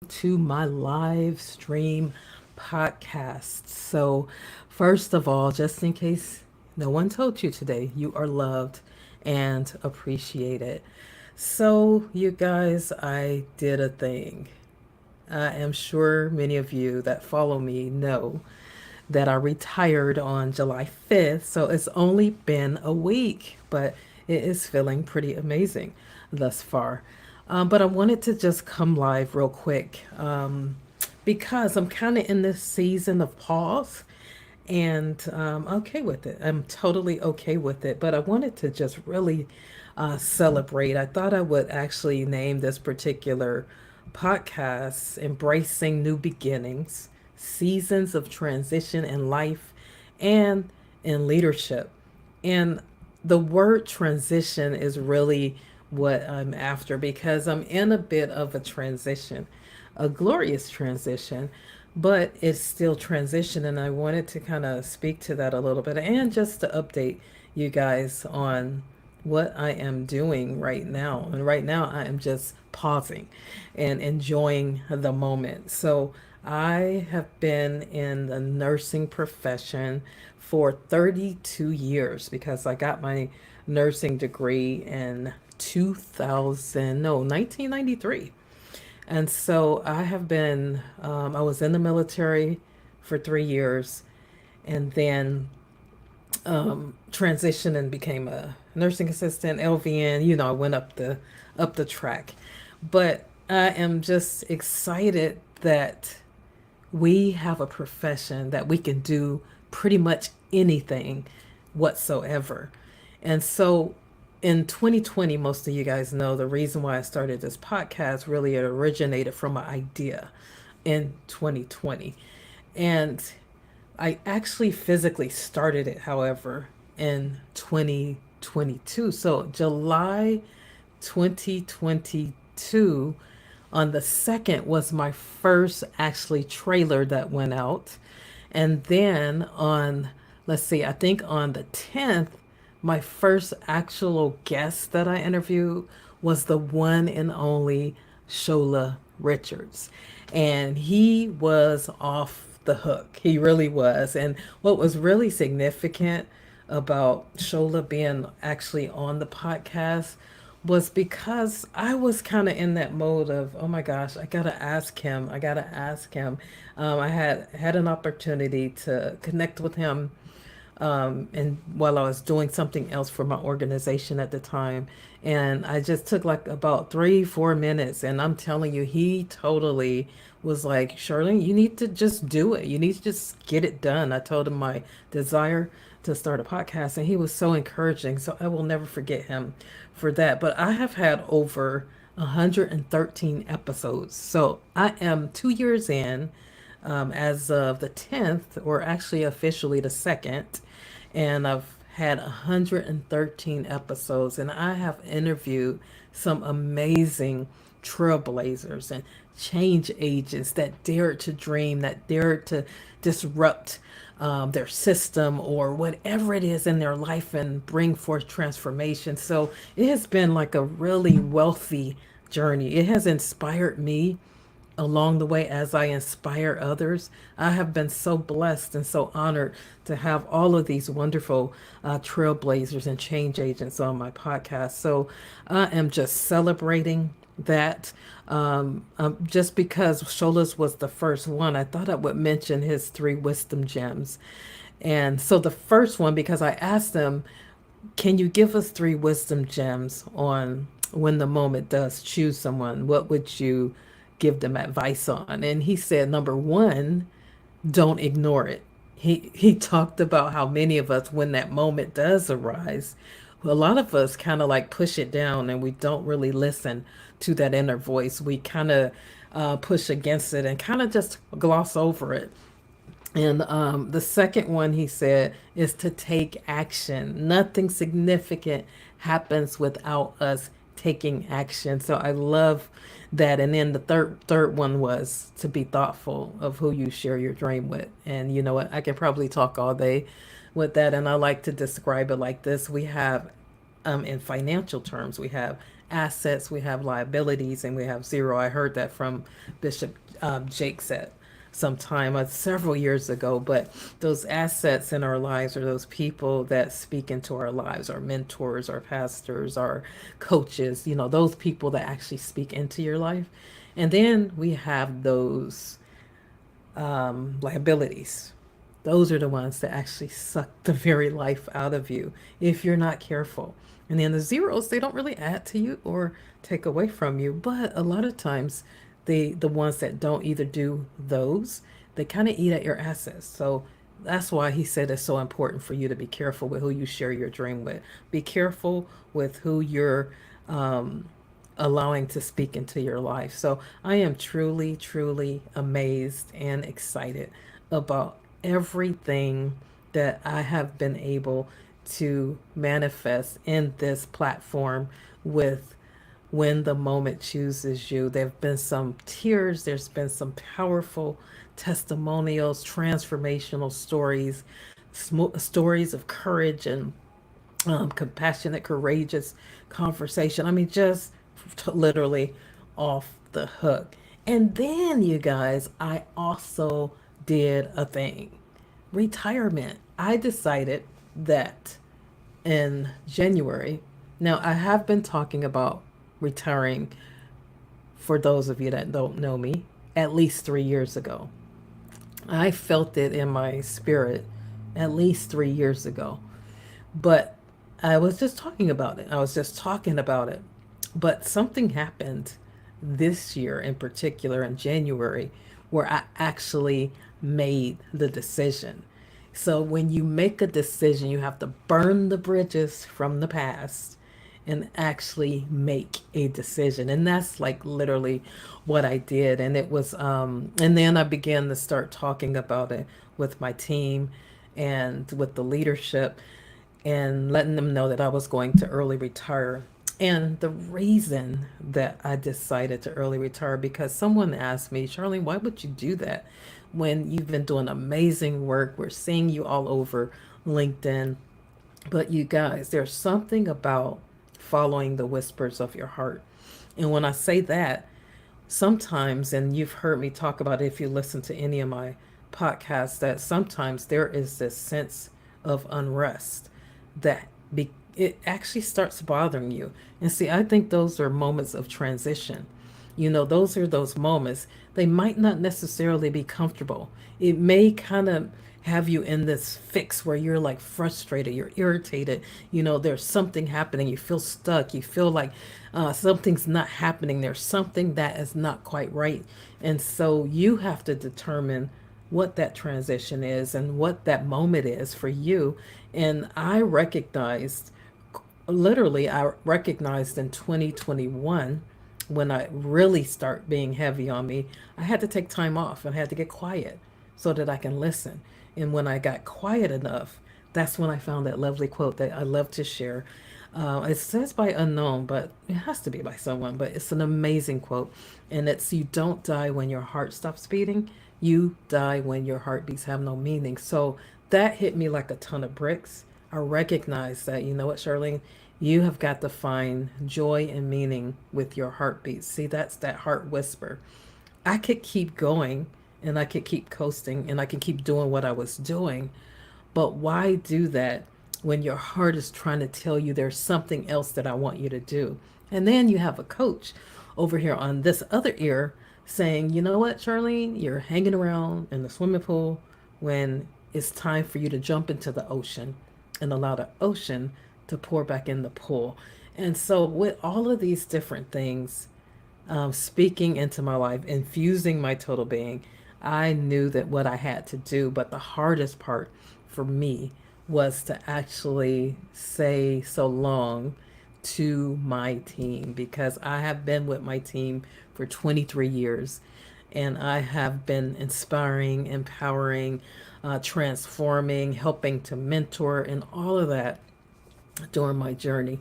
to my live stream podcast. So, first of all, just in case no one told you today, you are loved and appreciated. So, you guys, I did a thing. I am sure many of you that follow me know that I retired on July 5th. So it's only been a week, but it is feeling pretty amazing thus far. But I wanted to just come live real quick because I'm kind of in this season of pause and okay with it. I'm totally okay with it. But I wanted to just really celebrate. I thought I would actually name this particular podcast Embracing New Beginnings, Seasons of Transition in Life and in Leadership. And the word transition is really what I'm after because I'm in a bit of a transition, a glorious transition, but it's still transition. And I wanted to kind of speak to that a little bit and just to update you guys on what I am doing right now. And right now, I am just pausing and enjoying the moment. So, I have been in the nursing profession for 32 years because I got my nursing degree in 2000, no, 1993. And so I have been, I was in the military for 3 years and then transitioned and became a nursing assistant, LVN. I went up the track. But I am just excited that we have a profession that we can do pretty much anything whatsoever. And so in 2020, most of you guys know the reason why I started this podcast really it originated from an idea in 2020. And I actually physically started it, however, in 2022. So July 2022 on the 2nd was my first actually trailer that went out. And then on, let's see, I think on the 10th, my first actual guest that I interviewed was the one and only Shola Richards. And he was off the hook. He really was. And what was really significant about Shola being actually on the podcast was because I was kind of in that mode of, oh my gosh, I gotta ask him. I gotta ask him. I had an opportunity to connect with him and while I was doing something else for my organization at the time. And I just took like about 3, 4 minutes. And I'm telling you, he totally was like, Charlene, you need to just do it. You need to just get it done. I told him my desire to start a podcast, and he was so encouraging. So I will never forget him for that. But I have had over 113 episodes. So I am 2 years in as of the 10th, or actually officially the 2nd. And I've had 113 episodes, and I have interviewed some amazing trailblazers and change agents that dared to dream, that dared to disrupt their system or whatever it is in their life and bring forth transformation. So it has been like a really wealthy journey. It has inspired me along the way as I inspire others. I have been so blessed and so honored to have all of these wonderful trailblazers and change agents on my podcast. So I am just celebrating that. Just because Shola's was the first one, I thought I would mention his 3 wisdom gems. And so the first one, because I asked them, can you give us 3 wisdom gems on when the moment does choose someone? What would you give them advice on? And he said, number one, don't ignore it. He talked about how many of us, when that moment does arise, a lot of us kind of like push it down and we don't really listen to that inner voice. We kind of push against it and kind of just gloss over it. And the second one he said is to take action. Nothing significant happens without us taking action. So I love that. And then the third one was to be thoughtful of who you share your dream with. And you know what? I could probably talk all day with that. And I like to describe it like this: we have in financial terms, we have assets, we have liabilities, and we have zero. I heard that from Bishop Jake said sometime several years ago. But those assets in our lives are those people that speak into our lives, our mentors, our pastors, our coaches, those people that actually speak into your life. And then we have those liabilities. Those are the ones that actually suck the very life out of you if you're not careful. And then the zeros, they don't really add to you or take away from you, but a lot of times the ones that don't either do those, they kind of eat at your assets. So that's why he said it's so important for you to be careful with who you share your dream with. Be careful with who you're allowing to speak into your life. So I am truly, truly amazed and excited about everything that I have been able to manifest in this platform with When the Moment Chooses You. There have been some tears, there's been some powerful testimonials, transformational stories, stories of courage and compassionate, courageous conversation. I mean, just literally off the hook. And then, you guys, I also did a thing, retirement. I decided that in January, now I have been talking about retiring, for those of you that don't know me, at least 3 years ago. I felt it in my spirit at least 3 years ago. But I was just talking about it. I was just talking about it. But something happened this year in particular in January where I actually made the decision. So when you make a decision, you have to burn the bridges from the past and actually make a decision. And that's like literally what I did. And it was, and then I began to start talking about it with my team and with the leadership and letting them know that I was going to early retire. And the reason that I decided to early retire, because someone asked me, Charlene, why would you do that when you've been doing amazing work? We're seeing you all over LinkedIn. But you guys, there's something about following the whispers of your heart. And when I say that, sometimes, and you've heard me talk about it if you listen to any of my podcasts, that sometimes there is this sense of unrest that it actually starts bothering you. And see, I think those are moments of transition. Those are those moments. They might not necessarily be comfortable. It may kind of have you in this fix where you're like frustrated, you're irritated, there's something happening, you feel stuck, you feel like something's not happening, there's something that is not quite right. And so you have to determine what that transition is and what that moment is for you. And I recognized in 2021 when I really start being heavy on me, I had to take time off and I had to get quiet so that I can listen. And when I got quiet enough, that's when I found that lovely quote that I love to share. It says by unknown, but it has to be by someone, but it's an amazing quote. And it's, you don't die when your heart stops beating. You die when your heartbeats have no meaning. So that hit me like a ton of bricks. I recognize that, you know what, Charlene, you have got to find joy and meaning with your heartbeats. See, that's that heart whisper. I could keep going and I could keep coasting and I can keep doing what I was doing. But why do that when your heart is trying to tell you there's something else that I want you to do? And then you have a coach over here on this other ear saying, you know what, Charlene, you're hanging around in the swimming pool when it's time for you to jump into the ocean and allow the ocean to pour back in the pool. And so, with all of these different things speaking into my life, infusing my total being, I knew that what I had to do. But the hardest part for me was to actually say so long to my team, because I have been with my team for 23 years and I have been inspiring, empowering, transforming, helping to mentor, and all of that during my journey.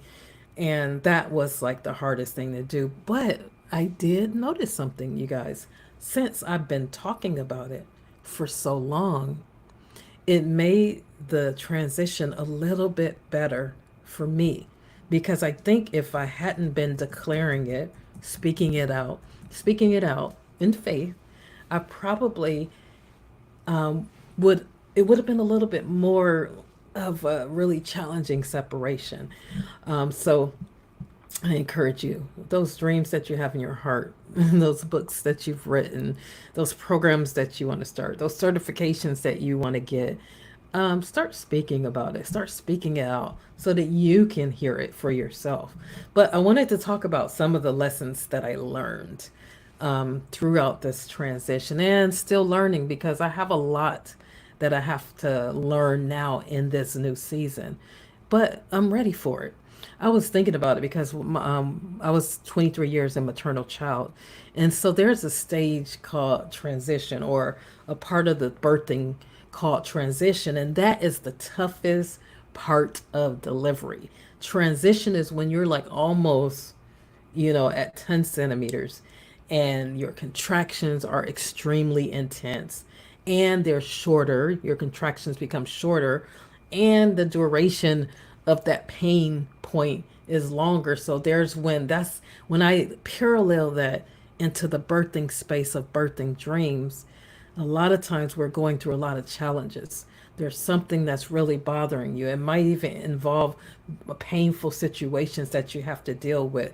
And that was like the hardest thing to do. But I did notice something, you guys. Since I've been talking about it for so long, it made the transition a little bit better for me, because I think if I hadn't been declaring it, speaking it out, speaking it out in faith, I probably would, it would have been a little bit more of a really challenging separation. So I encourage you, those dreams that you have in your heart, those books that you've written, those programs that you want to start, those certifications that you want to get, start speaking about it, start speaking it out so that you can hear it for yourself. But I wanted to talk about some of the lessons that I learned throughout this transition and still learning, because I have a lot that I have to learn now in this new season. But I'm ready for it. I was thinking about it because I was 23 years in maternal child. And so there's a stage called transition, or a part of the birthing called transition. And that is the toughest part of delivery. Transition is when you're like almost, at 10 centimeters, and your contractions are extremely intense and they're shorter. Your contractions become shorter, and the duration of that pain point is longer. So that's when I parallel that into the birthing space of birthing dreams. A lot of times we're going through a lot of challenges. There's something that's really bothering you. It might even involve painful situations that you have to deal with,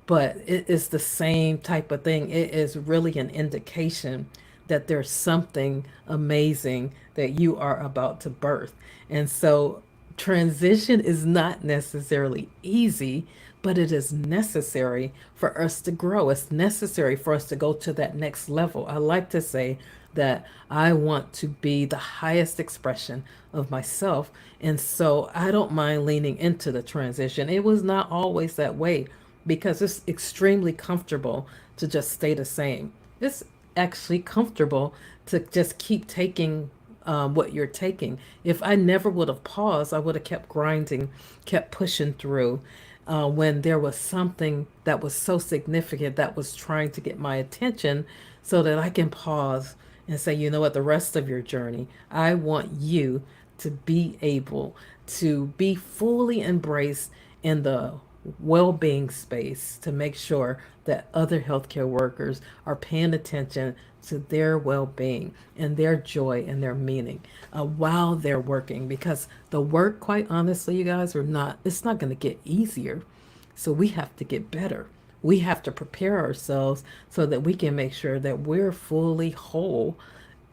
but it is the same type of thing. It is really an indication that there's something amazing that you are about to birth. And so transition is not necessarily easy, but it is necessary for us to grow. It's necessary for us to go to that next level. I like to say that I want to be the highest expression of myself. And so I don't mind leaning into the transition. It was not always that way, because it's extremely comfortable to just stay the same. It's actually comfortable to just keep taking what you're taking. If I never would have paused, I would have kept grinding, kept pushing through when there was something that was so significant that was trying to get my attention, so that I can pause and say, you know what, the rest of your journey, I want you to be able to be fully embraced in the well-being space, to make sure that other healthcare workers are paying attention to their well-being and their joy and their meaning while they're working, because the work, quite honestly, you guys, are not it's not going to get easier. So we have to get better. We have to prepare ourselves so that we can make sure that we're fully whole,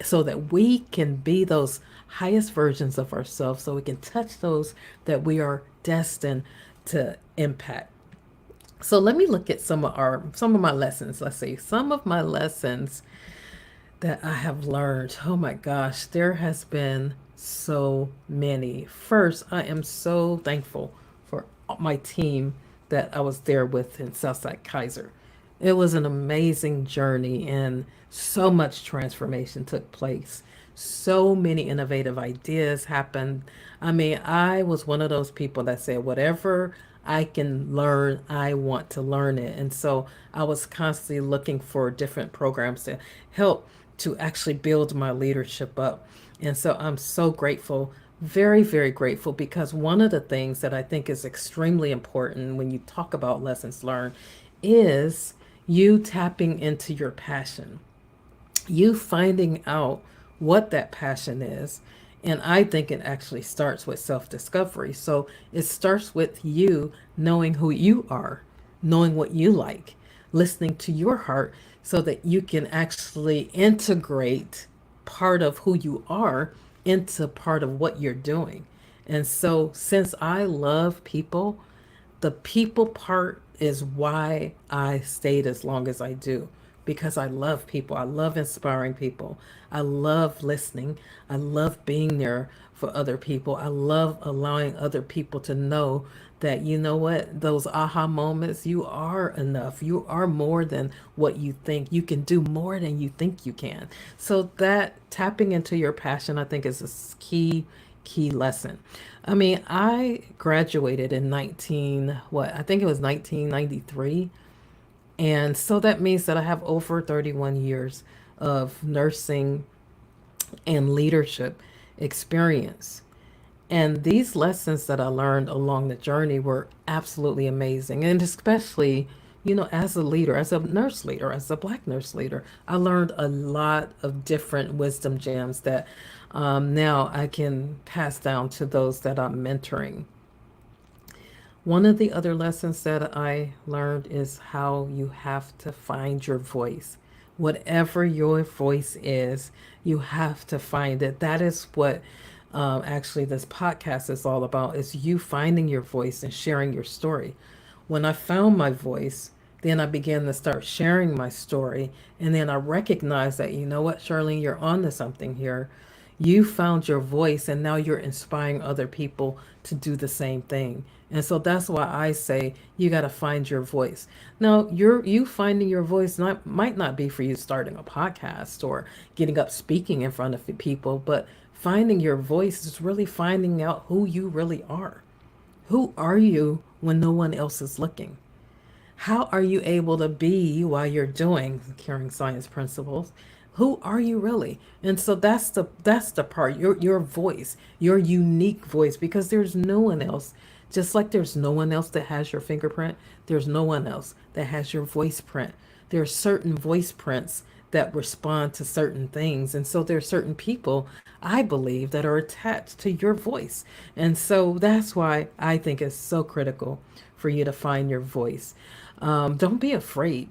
so that we can be those highest versions of ourselves, so we can touch those that we are destined to impact. So let me look at some of my lessons. Let's see. Some of my lessons that I have learned. Oh my gosh, there has been so many. First, I am so thankful for my team that I was there with in Southside Kaiser. It was an amazing journey, and so much transformation took place. So many innovative ideas happened. I mean, I was one of those people that said, whatever I can learn, I want to learn it. And so I was constantly looking for different programs to help to actually build my leadership up. And so I'm so grateful, very, very grateful, because one of the things that I think is extremely important when you talk about lessons learned is you tapping into your passion, you finding out what that passion is. And I think it actually starts with self discovery. So it starts with you knowing who you are, knowing what you like, listening to your heart, so that you can actually integrate part of who you are into part of what you're doing. And so, since I love people, the people part is why I stayed as long as I do, because I love people. I love inspiring people. I love listening. I love being there for other people. I love allowing other people to know that, you know what, those aha moments, you are enough. You are more than what you think. You can do more than you think you can. So that tapping into your passion, I think, is a key lesson. I mean, I graduated in 19, what, I think it was 1993. And so that means that I have over 31 years of nursing and leadership experience. And these lessons that I learned along the journey were absolutely amazing. And especially, as a leader, as a nurse leader, as a Black nurse leader, I learned a lot of different wisdom gems that now I can pass down to those that I'm mentoring. One of the other lessons that I learned is how you have to find your voice. Whatever your voice is, you have to find it. That is what actually this podcast is all about, is you finding your voice and sharing your story. When I found my voice, then I began to start sharing my story. And then I recognized that, you know what, Charlene, you're on to something here. You found your voice and now you're inspiring other people to do the same thing. And so that's why I say you got to find your voice. Now, you finding your voice might not be for you starting a podcast or getting up speaking in front of people, but finding your voice is really finding out who you really are. Who are you when no one else is looking? How are you able to be while you're doing caring science principles? Who are you really? And so that's the part, your voice, your unique voice, because there's no one else. Just like there's no one else that has your fingerprint, there's no one else that has your voice print. There are certain voice prints that respond to certain things. And so there are certain people, I believe, that are attached to your voice. And so that's why I think it's so critical for you to find your voice. Don't be afraid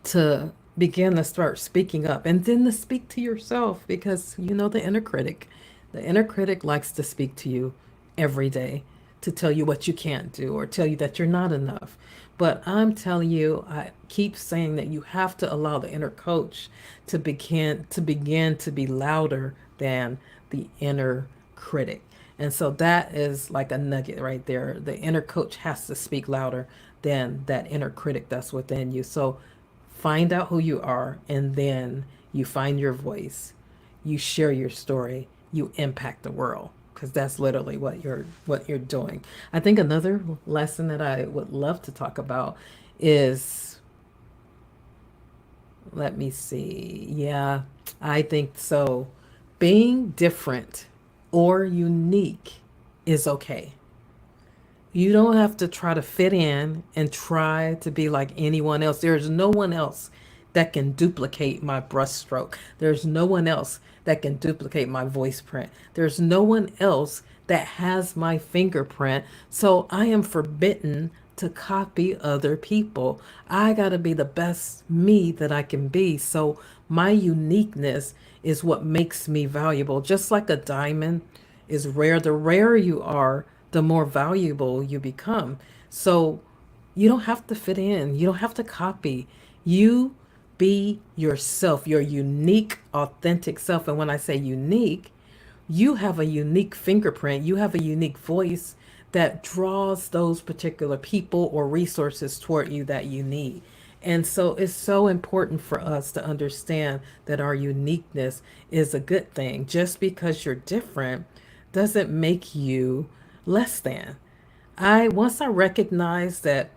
to begin to start speaking up and then to speak to yourself, because the inner critic. The inner critic likes to speak to you every day to tell you what you can't do or tell you that you're not enough. But I'm telling you, I keep saying that you have to allow the inner coach to begin to be louder than the inner critic. And so that is like a nugget right there. The inner coach has to speak louder than that inner critic that's within you. So find out who you are, and then you find your voice, you share your story, you impact the world, because that's literally what you're doing. I think another lesson that I would love to talk about is, let me see. Yeah, I think so. Being different or unique is okay. You don't have to try to fit in and try to be like anyone else. There's no one else that can duplicate my brushstroke. There's no one else that can duplicate my voice print. There's no one else that has my fingerprint. So I am forbidden to copy other people. I got to be the best me that I can be. So my uniqueness is what makes me valuable. Just like a diamond is rare, the rarer you are, the more valuable you become. So you don't have to fit in, you don't have to copy. You be yourself, your unique, authentic self. And when I say unique, you have a unique fingerprint, you have a unique voice that draws those particular people or resources toward you that you need. And so it's so important for us to understand that our uniqueness is a good thing. Just because you're different doesn't make you less than. Once I recognized that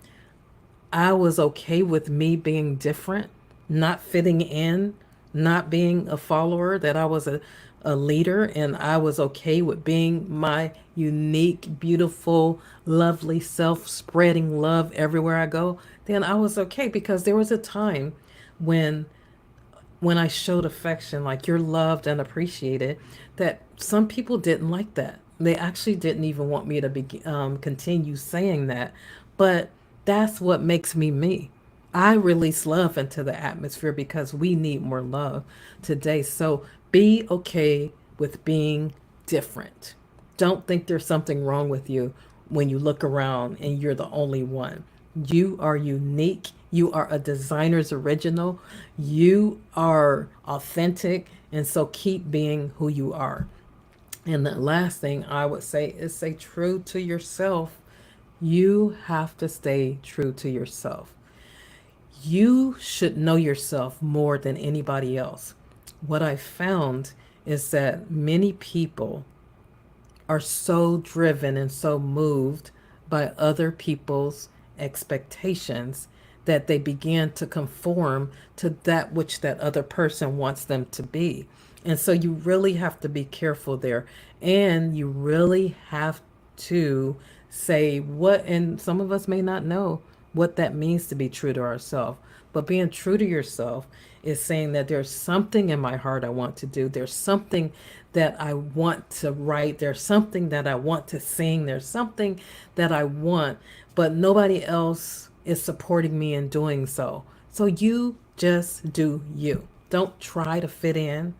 I was okay with me being different, not fitting in, not being a follower, that I was a leader, and I was okay with being my unique, beautiful, lovely self, spreading love everywhere I go, then I was okay, because there was a time when I showed affection, like you're loved and appreciated, that some people didn't like that. They actually didn't even want me to continue saying that. But that's what makes me me. I release love into the atmosphere because we need more love today. So be okay with being different. Don't think there's something wrong with you when you look around and you're the only one. You are unique. You are a designer's original. You are authentic. And so keep being who you are. And the last thing I would say is stay true to yourself. You have to stay true to yourself. You should know yourself more than anybody else. What I found is that many people are so driven and so moved by other people's expectations that they begin to conform to that which that other person wants them to be. And so you really have to be careful there. And you really have to say what, and some of us may not know what that means to be true to ourselves. But being true to yourself is saying that there's something in my heart I want to do. There's something that I want to write. There's something that I want to sing. There's something that I want, but nobody else is supporting me in doing so. So you just do you. Don't try to fit in.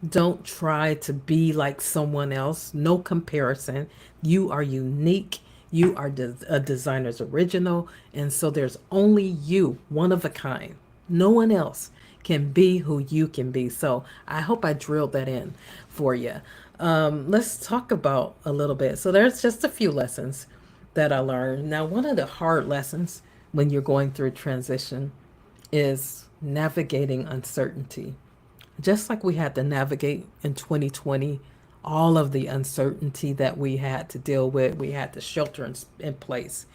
Don't try to be like someone else. No comparison. You are unique. You are a designer's original. And so there's only you, one of a kind. No one else can be who you can be. So I hope I drilled that in for you. Let's talk about a little bit. So there's just a few lessons that I learned. Now, one of the hard lessons when you're going through transition is navigating uncertainty. Just like we had to navigate in 2020, all of the uncertainty that we had to deal with, we had to shelter in place.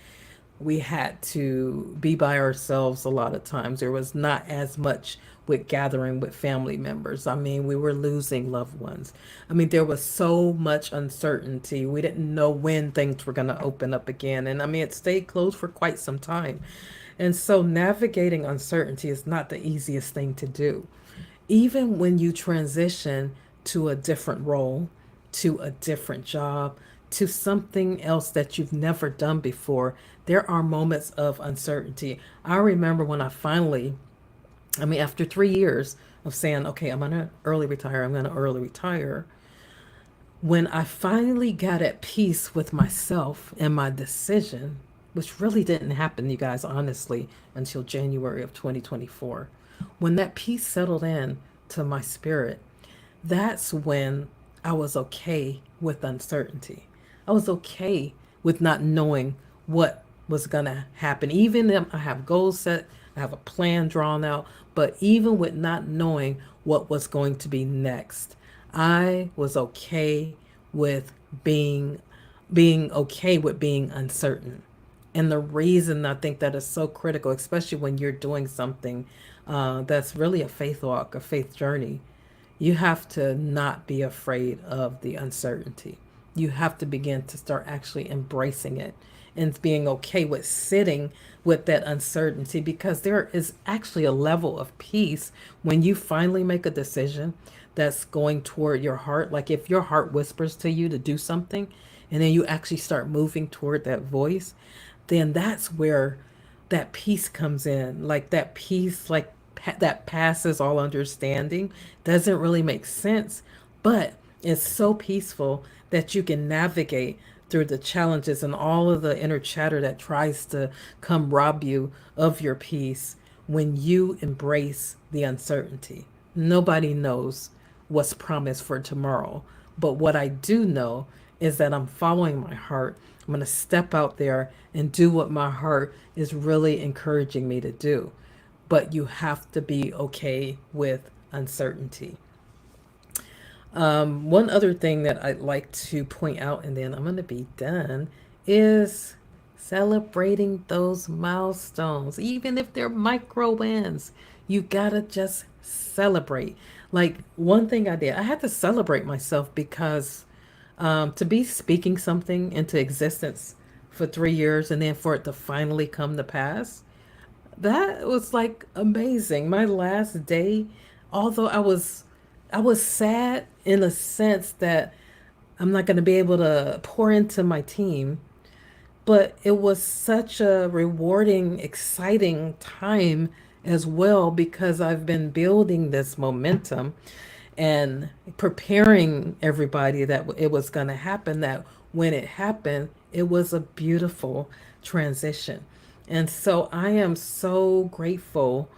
We had to be by ourselves a lot of times. There was not as much with gathering with family members. I mean, we were losing loved ones. I mean, there was so much uncertainty. We didn't know when things were going to open up again. And I mean, it stayed closed for quite some time. And so navigating uncertainty is not the easiest thing to do. Even when you transition to a different role, to a different job, to something else that you've never done before, there are moments of uncertainty. I remember when I finally, I mean, after 3 years of saying, okay, I'm going to early retire, I'm going to early retire, when I finally got at peace with myself and my decision, which really didn't happen, you guys, honestly, until January of 2024. When that peace settled in to my spirit, that's when I was okay with uncertainty. I was okay with not knowing what was going to happen. Even if I have goals set, I have a plan drawn out, but even with not knowing what was going to be next, I was okay with being okay with being uncertain. And the reason I think that is so critical, especially when you're doing something that's really a faith walk, a faith journey, you have to not be afraid of the uncertainty. You have to begin to start actually embracing it and being okay with sitting with that uncertainty, because there is actually a level of peace when you finally make a decision that's going toward your heart. Like if your heart whispers to you to do something and then you actually start moving toward that voice, then that's where that peace comes in. Like that peace, like that passes all understanding, doesn't really make sense, but it's so peaceful that you can navigate through the challenges and all of the inner chatter that tries to come rob you of your peace when you embrace the uncertainty. Nobody knows what's promised for tomorrow, but what I do know is that I'm following my heart. I'm going to step out there and do what my heart is really encouraging me to do. But you have to be okay with uncertainty. One other thing that I'd like to point out, and then I'm going to be done, is celebrating those milestones. Even if they're micro wins, you gotta just celebrate. Like one thing I did, I had to celebrate myself because to be speaking something into existence for 3 years and then for it to finally come to pass, that was like amazing. My last day, although I was sad in a sense that I'm not going to be able to pour into my team, but it was such a rewarding, exciting time as well because I've been building this momentum and preparing everybody that it was going to happen, that when it happened, it was a beautiful transition. And so I am so grateful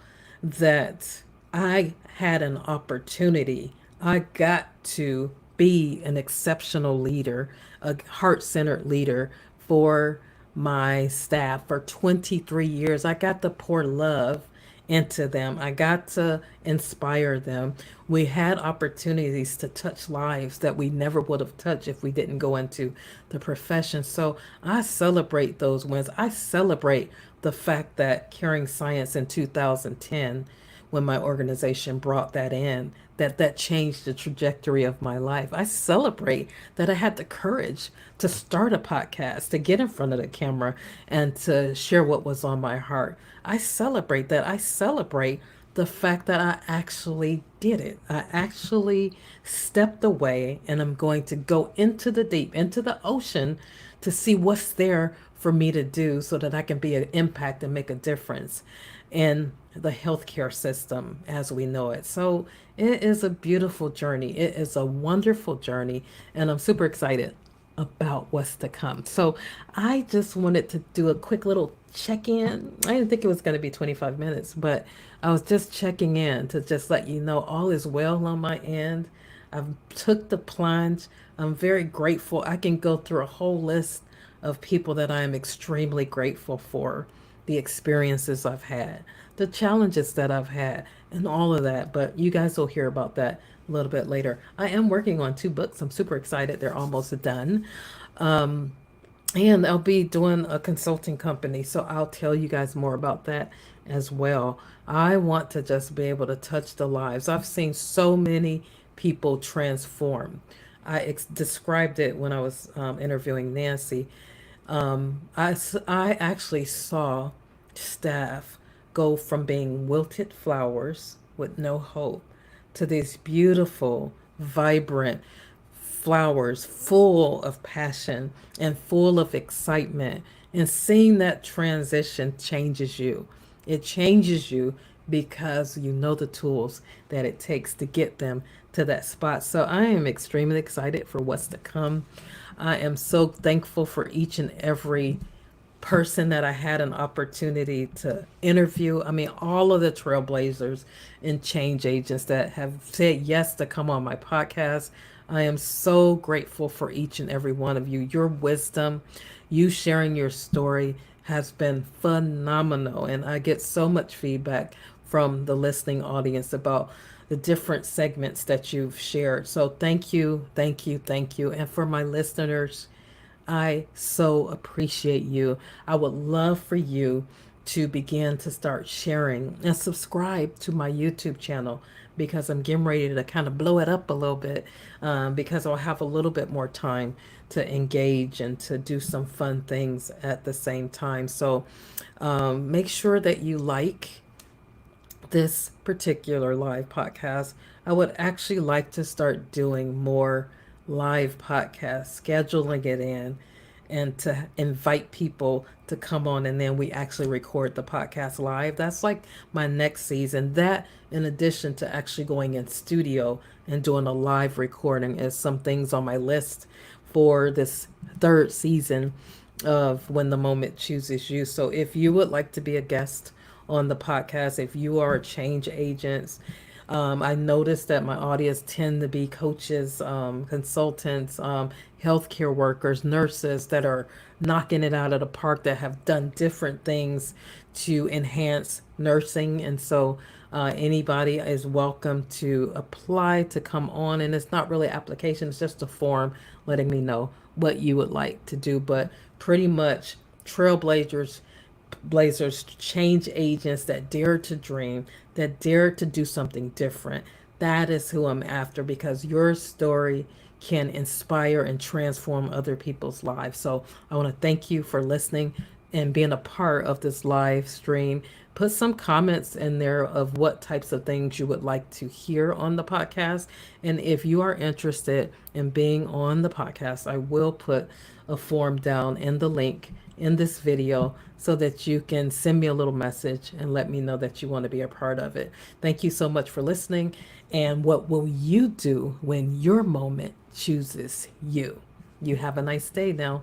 that I had an opportunity. I got to be an exceptional leader, a heart centered leader for my staff for 23 years. I got to pour love into them. I got to inspire them. We had opportunities to touch lives that we never would have touched if we didn't go into the profession. So I celebrate those wins. I celebrate the fact that Caring Science in 2010 when my organization brought that in, that changed the trajectory of my life. I celebrate that I had the courage to start a podcast, to get in front of the camera and to share what was on my heart. I celebrate that. I celebrate the fact that I actually did it. I actually stepped away and I'm going to go into the deep, into the ocean to see what's there for me to do so that I can be an impact and make a difference in the healthcare system as we know it. So it is a beautiful journey. It is a wonderful journey, and I'm super excited about what's to come. So I just wanted to do a quick little check in. I didn't think it was going to be 25 minutes, but I was just checking in to just let you know all is well on my end. I've took the plunge. I'm very grateful. I can go through a whole list of people that I am extremely grateful for, the experiences I've had, the challenges that I've had, and all of that. But you guys will hear about that a little bit later. I am working on 2 books. I'm super excited. They're almost done. Um, and I'll be doing a consulting company. So I'll tell you guys more about that as well. I want to just be able to touch the lives. I've seen so many people transform. Described it when I was interviewing Nancy. I actually saw staff go from being wilted flowers with no hope to these beautiful, vibrant flowers full of passion and full of excitement. And seeing that transition changes you. It changes you because you know the tools that it takes to get them to that spot. So I am extremely excited for what's to come. I am so thankful for each and every person that I had an opportunity to interview. I mean, all of the trailblazers and change agents that have said yes to come on my podcast. I am so grateful for each and every one of you. Your wisdom, you sharing your story has been phenomenal. And I get so much feedback from the listening audience about the different segments that you've shared. So thank you, thank you, thank you. And for my listeners, I so appreciate you. I would love for you to begin to start sharing and subscribe to my YouTube channel because I'm getting ready to kind of blow it up a little bit because I'll have a little bit more time to engage and to do some fun things at the same time. So make sure that you like this particular live podcast. I would actually like to start doing more live podcasts, scheduling it in, and to invite people to come on, and then we actually record the podcast live. That's like my next season. That, in addition to actually going in studio and doing a live recording, is some things on my list for this 3rd season of When the Moment Chooses You. So if you would like to be a guest on the podcast, if you are a change agent, I noticed that my audience tend to be coaches, consultants, healthcare workers, nurses that are knocking it out of the park, that have done different things to enhance nursing. And so anybody is welcome to apply to come on. And it's not really application, it's just a form letting me know what you would like to do. But pretty much trailblazers, change agents that dare to dream, that dare to do something different. That is who I'm after, because your story can inspire and transform other people's lives. So I want to thank you for listening and being a part of this live stream. Put some comments in there of what types of things you would like to hear on the podcast. And if you are interested in being on the podcast, I will put a form down in the link in this video so that you can send me a little message and let me know that you want to be a part of it. Thank you so much for listening. And what will you do when your moment chooses you? You have a nice day now.